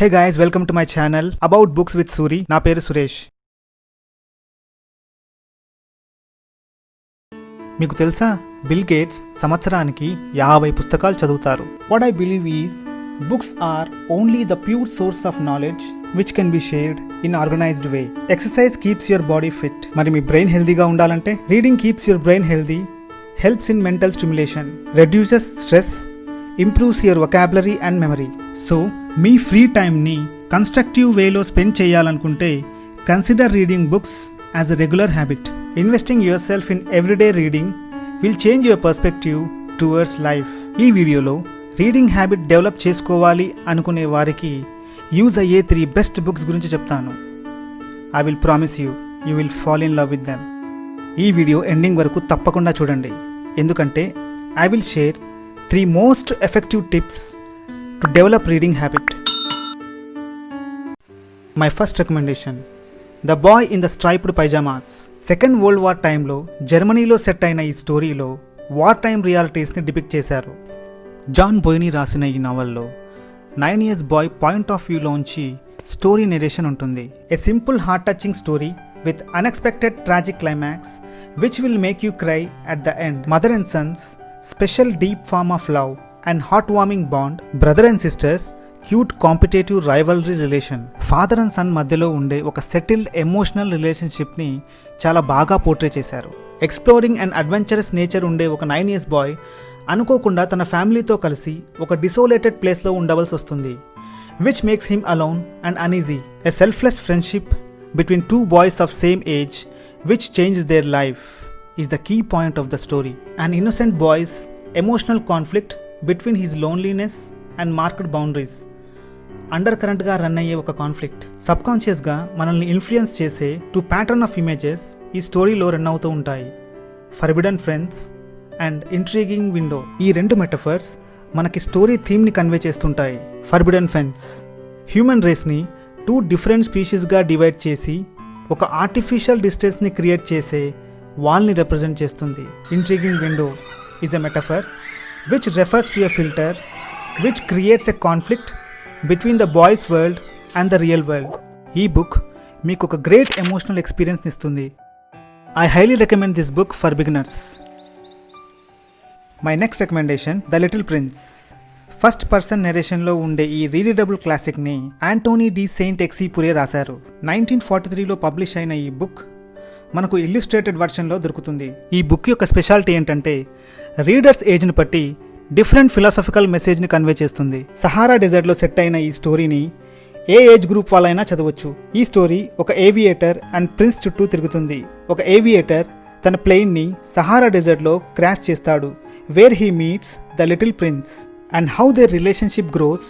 Hey guys, welcome to my channel about books with Suri. నా పేరు సురేష్. మీకు తెలుసా, బిల్ గేట్స్ సంవత్సరానికి 50 పుస్తకాలు చదువుతారు. What I believe is books are only the pure source of knowledge which can be shared in organized way. Exercise keeps your body fit. మరి మీ brain హెల్తీగా ఉండాలంటే reading keeps your brain healthy, helps in mental stimulation, reduces stress, improves your vocabulary and memory. So me free టైంని constructive వేలో spend చేయాలనుకుంటే consider reading books as a regular habit. Investing your self in everyday reading will change your perspective towards life. ఈ వీడియోలో reading habit develop చేసుకోవాలి అనుకునే వారికి use అయ్యే 3 best books గురించి చెప్తాను. I will promise you will fall in love with them. ఈ video ending వరకు తప్పకుండా చూడండి, ఎందుకంటే I will share 3 most effective tips to develop reading habit. My first recommendation, The Boy in the Striped Pyjamas. Second World War టైంలో జర్మనీలో set అయిన ఈ స్టోరీలో వార్ టైమ్ రియాలిటీస్ని డిపిక్ట్ చేశారు. జాన్ బోయ్నీ రాసిన ఈ నవల్లో 9 years బాయ్ పాయింట్ ఆఫ్ వ్యూలోంచి స్టోరీ నెరేషన్ ఉంటుంది. A simple heart touching story with unexpected tragic climax which will make you cry at the end. Mother and sons, special deep form of love and heartwarming bond, brother and sisters, cute competitive rivalry relation. Father and son మధ్యలో ఉండే ఒక settled emotional రిలేషన్షిప్ని చాలా బాగా portray చేశారు. Exploring and adventurous nature ఉండే ఒక 9 years bye అనుకోకుండా తన ఫ్యామిలీతో కలిసి ఒక డిసోలేటెడ్ ప్లేస్లో ఉండవలసి వస్తుంది, which makes him alone and uneasy. A selfless friendship between 2 boys of same age which changed their life is the key point of the story. An innocent boy's emotional conflict between his loneliness and marked boundaries. Under కరెంట్గా run అయ్యే ఒక conflict సబ్కాన్షియస్గా మనల్ని influence చేసే 2 pattern of images ఈ స్టోరీలో run అవుతూ ఉంటాయి. Forbidden friends and intriguing window. ఈ 2 మెటఫర్స్ మనకి స్టోరీ థీమ్ని కన్వే చేస్తుంటాయి. ఫర్బిడన్ ఫెన్స్ హ్యూమన్ రేస్ని 2 డిఫరెంట్ స్పీషీస్గా డివైడ్ చేసి ఒక ఆర్టిఫిషియల్ డిస్టెన్స్ని క్రియేట్ చేసే వాల్ని రిప్రజెంట్ చేస్తుంది. Intriguing window is a metaphor which refers to a filter which creates a conflict between the boy's world and the real world. ఈ బుక్ మీకు ఒక గ్రేట్ ఎమోషనల్ ఎక్స్పీరియన్స్ ఇస్తుంది. I highly recommend this book for beginners. My next recommendation, The Little Prince. First person నెరేషన్లో ఉండే ఈ readable క్లాసిక్ని Antoine de Saint Exupery రాశారు. 1943లో పబ్లిష్ అయిన ఈ బుక్ మనకు ఇల్లుస్ట్రేటెడ్ వర్షన్లో దొరుకుతుంది. ఈ బుక్ యొక్క స్పెషాలిటీ ఏంటంటే రీడర్స్ ఏజ్ని బట్టి డిఫరెంట్ ఫిలాసఫికల్ మెసేజ్ని కన్వే చేస్తుంది. సహారా డెజర్ట్లో సెట్ అయిన ఈ స్టోరీని ఏ ఏజ్ గ్రూప్ వాళ్ళైనా చదవచ్చు. ఈ స్టోరీ ఒక ఏవియేటర్ అండ్ ప్రిన్స్ చుట్టూ తిరుగుతుంది. ఒక ఏవియేటర్ తన ప్లేన్ని సహారా డెజర్ట్లో క్రాష్ చేస్తాడు, where he meets the little prince and how their relationship grows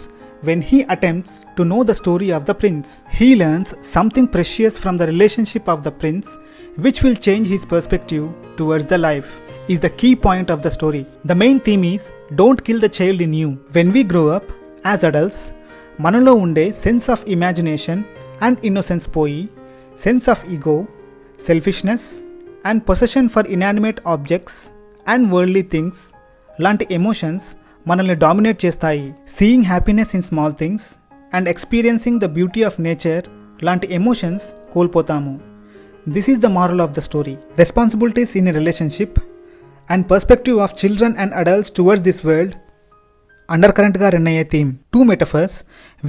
when he attempts to know the story of the prince. He learns something precious from the relationship of the prince which will change his perspective towards the life is the key point of the story. The main theme is don't kill the child in you. When we grow up as adults, మనలో ఉండే sense of imagination and innocence పోయి sense of ego, selfishness and possession for inanimate objects and worldly things లాంటి emotions మనల్ని dominate చేస్తాయి. Seeing happiness in small things and experiencing the beauty of nature లాంటి emotions కోల్పోతాము. This is the moral of the story. Responsibilities in a relationship and perspective of children and adults towards this world under కరెంట్గా run అయ్యే theme. 2 metaphors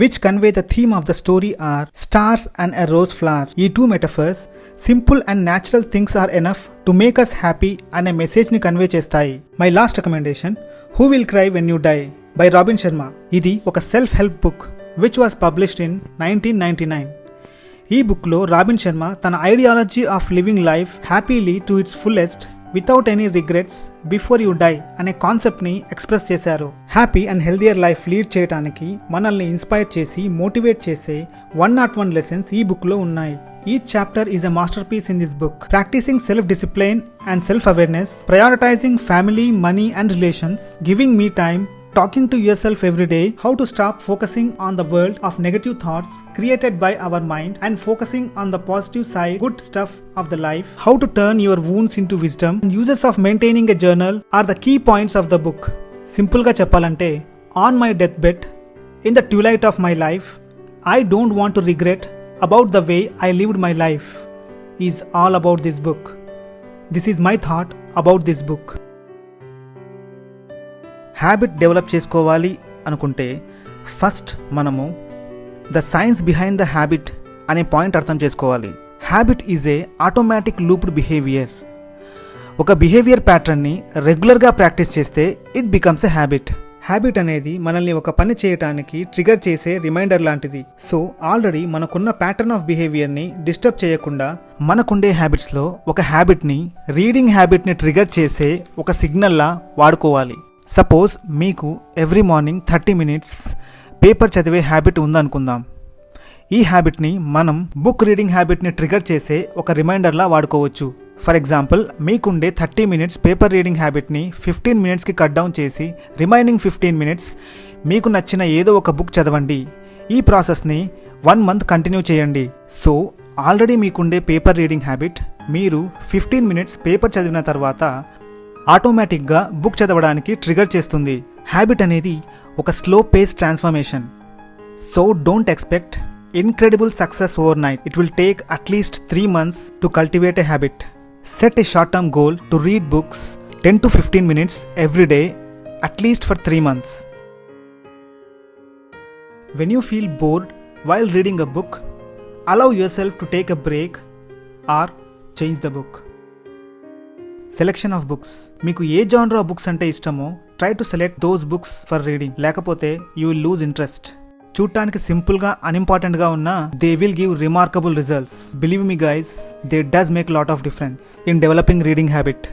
which convey the theme of the story are stars and a rose flower. ఈ 2 metaphors simple and natural things are enough to make us happy అనే మెసేజ్ని convey చేస్తాయి. My last recommendation, who will cry when you die by Robin Sharma. ఇది ఒక self help book which was published in 1999. ఈ బుక్లో రాబిన్ శర్మ తన ideology of living life happily to its fullest without any regrets before you die అనే కాన్సెప్ట్ని express చేశారు. Happy and healthier life lead చేయడానికి మనల్ని ఇన్స్పైర్ చేసి మోటివేట్ చేసే 101 లెసన్స్ ఈ బుక్లో ఉన్నాయి. Each chapter is a masterpiece in this book. Practicing self-discipline and self-awareness, prioritizing family, money and relations, giving me time, talking to yourself every day, how to stop focusing on the world of negative thoughts created by our mind and focusing on the positive side, good stuff of the life, how to turn your wounds into wisdom, and uses of maintaining a journal are the key points of the book. Simple ga cheppalante, on my deathbed, in the twilight of my life, I don't want to regret about the way I lived my life is all about this book. This is my thought about this book. Habit develop చేసుకోవాలి అనుకుంటే first మనము the science behind the habit అనే point అర్థం చేసుకోవాలి. Habit is a automatic looped behaviour. ఒక behaviour ప్యాటర్న్ని రెగ్యులర్గా practice చేస్తే it becomes a habit. Habit అనేది మనల్ని ఒక పని చేయటానికి ట్రిగర్ చేసే రిమైండర్ లాంటిది. సో ఆల్రెడీ మనకున్న ప్యాటర్న్ ఆఫ్ బిహేవియర్ని డిస్టర్బ్ చేయకుండా మనకుండే హ్యాబిట్స్లో ఒక హ్యాబిట్ని, రీడింగ్ హ్యాబిట్ని ట్రిగర్ చేసే ఒక సిగ్నల్లా వాడుకోవాలి. సపోజ్ మీకు ఎవ్రీ మార్నింగ్ 30 minutes పేపర్ చదివే హ్యాబిట్ ఉందనుకుందాం. ఈ హ్యాబిట్ని మనం బుక్ రీడింగ్ హ్యాబిట్ని ట్రిగర్ చేసే ఒక రిమైండర్లా వాడుకోవచ్చు. ఫర్ ఎగ్జాంపుల్, మీకుండే 30 minutes పేపర్ రీడింగ్ హ్యాబిట్ని 15 minutesకి కట్ డౌన్ చేసి రిమైనింగ్ 15 minutes మీకు నచ్చిన ఏదో ఒక బుక్ చదవండి. ఈ ప్రాసెస్ని 1 month కంటిన్యూ చేయండి. సో ఆల్రెడీ మీకుండే పేపర్ రీడింగ్ హ్యాబిట్ మీరు 15 minutes పేపర్ చదివిన తర్వాత ఆటోమేటిక్గా బుక్ చదవడానికి ట్రిగర్ చేస్తుంది. హ్యాబిట్ అనేది ఒక slow pace transformation. So don't expect incredible success overnight. It will take at least 3 months to cultivate a habit. Set a short-term goal to read books 10 to 15 minutes every day, at least for 3 months. When you feel bored while reading a book, allow yourself to take a break or change the book. Selection of books. మీకు ఏ genre of books అంటే ఇష్టమో try to select those books for reading. లేకపోతే you will lose interest. చూడటానికి సింపుల్గా అన్ఇంపార్టెంట్గా ఉన్నా they will give remarkable results. Believe me guys, they does make lot of difference in developing reading habit.